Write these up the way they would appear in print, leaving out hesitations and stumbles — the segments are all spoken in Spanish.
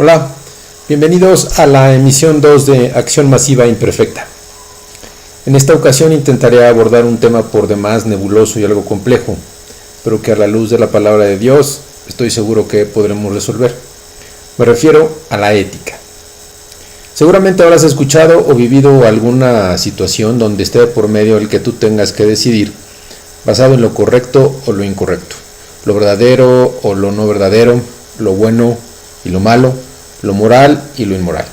Hola, bienvenidos a la emisión 2 de Acción Masiva Imperfecta. En esta ocasión intentaré abordar un tema por demás nebuloso y algo complejo, pero que a la luz de la palabra de Dios estoy seguro que podremos resolver. Me refiero a la ética. Seguramente habrás escuchado o vivido alguna situación donde esté por medio el que tú tengas que decidir, basado en lo correcto o lo incorrecto, lo verdadero o lo no verdadero, lo bueno y lo malo, lo moral y lo inmoral.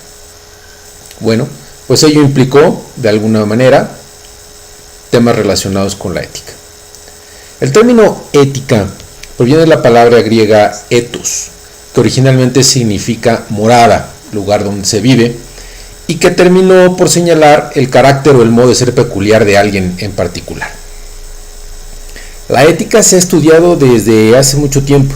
Bueno, pues ello implicó, de alguna manera, temas relacionados con la ética. El término ética proviene de la palabra griega ethos, que originalmente significa morada, lugar donde se vive, y que terminó por señalar el carácter o el modo de ser peculiar de alguien en particular. La ética se ha estudiado desde hace mucho tiempo,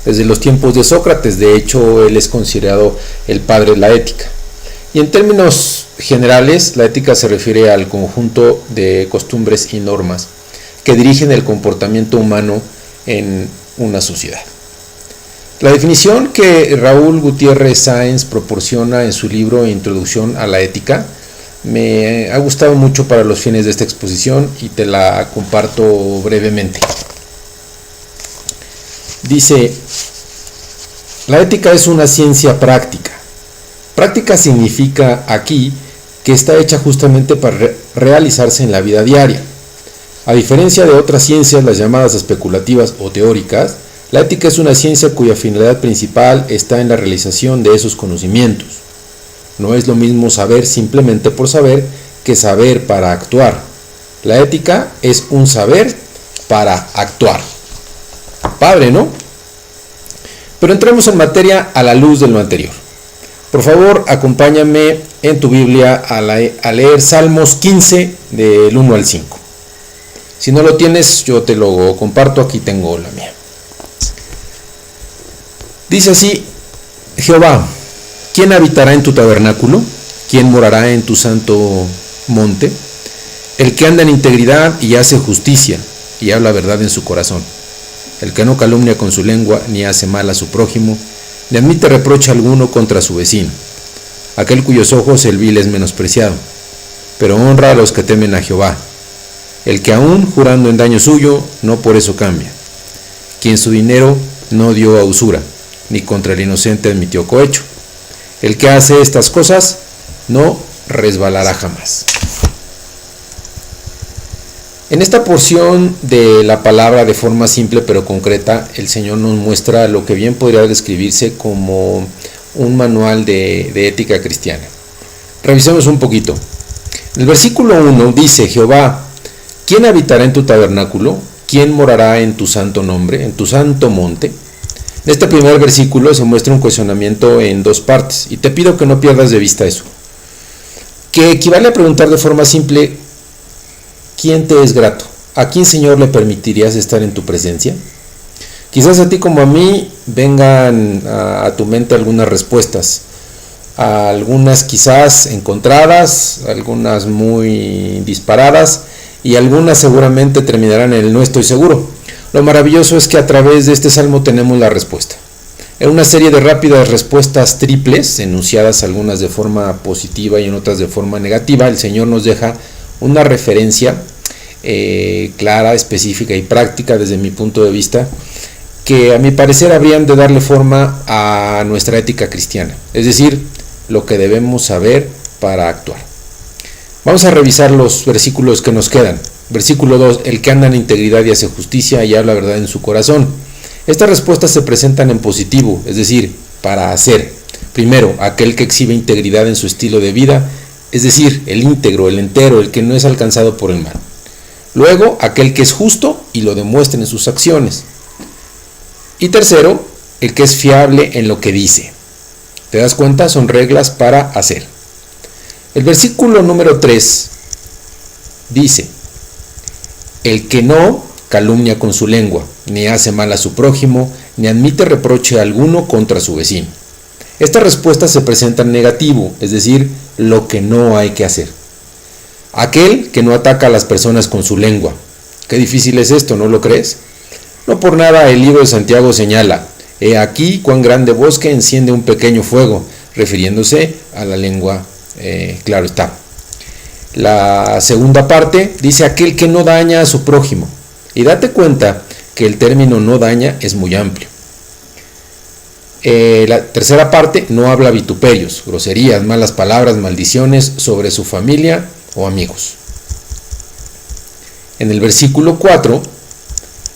desde los tiempos de Sócrates. De hecho, él es considerado el padre de la ética. Y en términos generales, la ética se refiere al conjunto de costumbres y normas que dirigen el comportamiento humano en una sociedad. La definición que Raúl Gutiérrez Sáenz proporciona en su libro Introducción a la ética me ha gustado mucho para los fines de esta exposición y te la comparto brevemente. Dice: la ética es una ciencia práctica. Práctica significa aquí que está hecha justamente para realizarse en la vida diaria. A diferencia de otras ciencias, las llamadas especulativas o teóricas, la ética es una ciencia cuya finalidad principal está en la realización de esos conocimientos. No es lo mismo saber simplemente por saber que saber para actuar. La ética es un saber para actuar. Padre, ¿no? Pero entremos en materia a la luz de lo anterior. Por favor, acompáñame en tu Biblia a leer Salmos 15 del 1 al 5. Si no lo tienes, yo te lo comparto, aquí tengo la mía. Dice así: Jehová, ¿quién habitará en tu tabernáculo? ¿Quién morará en tu santo monte? El que anda en integridad y hace justicia y habla verdad en su corazón. El que no calumnia con su lengua, ni hace mal a su prójimo, ni admite reproche alguno contra su vecino. Aquel cuyos ojos el vil es menospreciado, pero honra a los que temen a Jehová. El que aún jurando en daño suyo, no por eso cambia. Quien su dinero no dio a usura, ni contra el inocente admitió cohecho. El que hace estas cosas no resbalará jamás. En esta porción de la palabra, de forma simple pero concreta, el Señor nos muestra lo que bien podría describirse como un manual de ética cristiana. Revisemos un poquito. En el versículo 1 dice: Jehová, ¿quién habitará en tu tabernáculo? ¿Quién morará en tu santo nombre, en tu santo monte? En este primer versículo se muestra un cuestionamiento en dos partes, y te pido que no pierdas de vista eso, que equivale a preguntar de forma simple: ¿quién te es grato? ¿A quién, Señor, le permitirías estar en tu presencia? Quizás a ti como a mí vengan a tu mente algunas respuestas, algunas quizás encontradas, algunas muy disparadas, y algunas seguramente terminarán en el no estoy seguro. Lo maravilloso es que a través de este salmo tenemos la respuesta. En una serie de rápidas respuestas triples, enunciadas algunas de forma positiva y en otras de forma negativa, el Señor nos deja una referencia clara, específica y práctica desde mi punto de vista, que a mi parecer habrían de darle forma a nuestra ética cristiana, es decir, lo que debemos saber para actuar. Vamos a revisar los versículos que nos quedan. Versículo 2: el que anda en integridad y hace justicia y habla verdad en su corazón. Estas respuestas se presentan en positivo, es decir, para hacer. Primero, aquel que exhibe integridad en su estilo de vida, es decir, el íntegro, el entero, el que no es alcanzado por el mal. Luego, aquel que es justo y lo demuestra en sus acciones. Y tercero, el que es fiable en lo que dice. ¿Te das cuenta? Son reglas para hacer. El versículo número 3 dice: el que no calumnia con su lengua, ni hace mal a su prójimo, ni admite reproche alguno contra su vecino. Esta respuesta se presenta en negativo, es decir, lo que no hay que hacer. Aquel que no ataca a las personas con su lengua. Qué difícil es esto, ¿no lo crees? No por nada el libro de Santiago señala: He aquí cuán grande bosque enciende un pequeño fuego, refiriéndose a la lengua, claro está. La segunda parte dice aquel que no daña a su prójimo. Y date cuenta que el término no daña es muy amplio. La tercera parte no habla vituperios, groserías, malas palabras, maldiciones sobre su familia o amigos. En el versículo 4,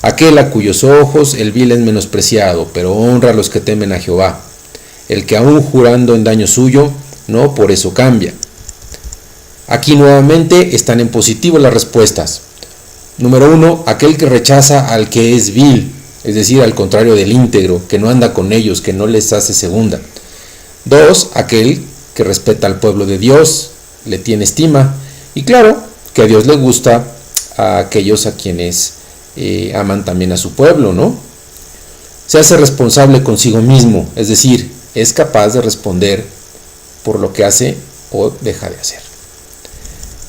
aquel a cuyos ojos el vil es menospreciado, pero honra a los que temen a Jehová. El que aún jurando en daño suyo, no por eso cambia. Aquí nuevamente están en positivo las respuestas. Número 1, aquel que rechaza al que es vil, es decir, al contrario del íntegro, que no anda con ellos, que no les hace segunda. 2, aquel que respeta al pueblo de Dios, le tiene estima, y claro, que a Dios le gusta a aquellos a quienes aman también a su pueblo, ¿no? Se hace responsable consigo mismo, es decir, es capaz de responder por lo que hace o deja de hacer.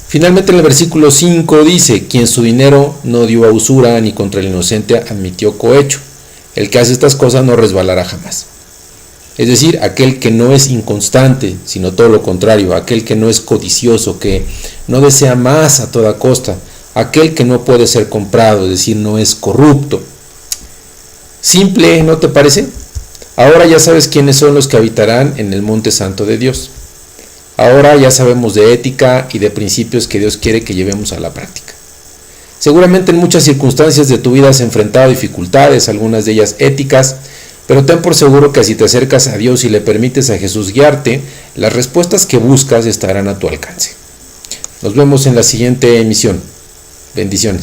Finalmente en el versículo 5 dice, quien su dinero no dio a usura ni contra el inocente admitió cohecho. El que hace estas cosas no resbalará jamás. Es decir, aquel que no es inconstante, sino todo lo contrario, aquel que no es codicioso, que no desea más a toda costa, aquel que no puede ser comprado, es decir, no es corrupto. Simple, ¿no te parece? Ahora ya sabes quiénes son los que habitarán en el monte santo de Dios. Ahora ya sabemos de ética y de principios que Dios quiere que llevemos a la práctica. Seguramente en muchas circunstancias de tu vida has enfrentado dificultades, algunas de ellas éticas, pero ten por seguro que si te acercas a Dios y le permites a Jesús guiarte, las respuestas que buscas estarán a tu alcance. Nos vemos en la siguiente emisión. Bendiciones.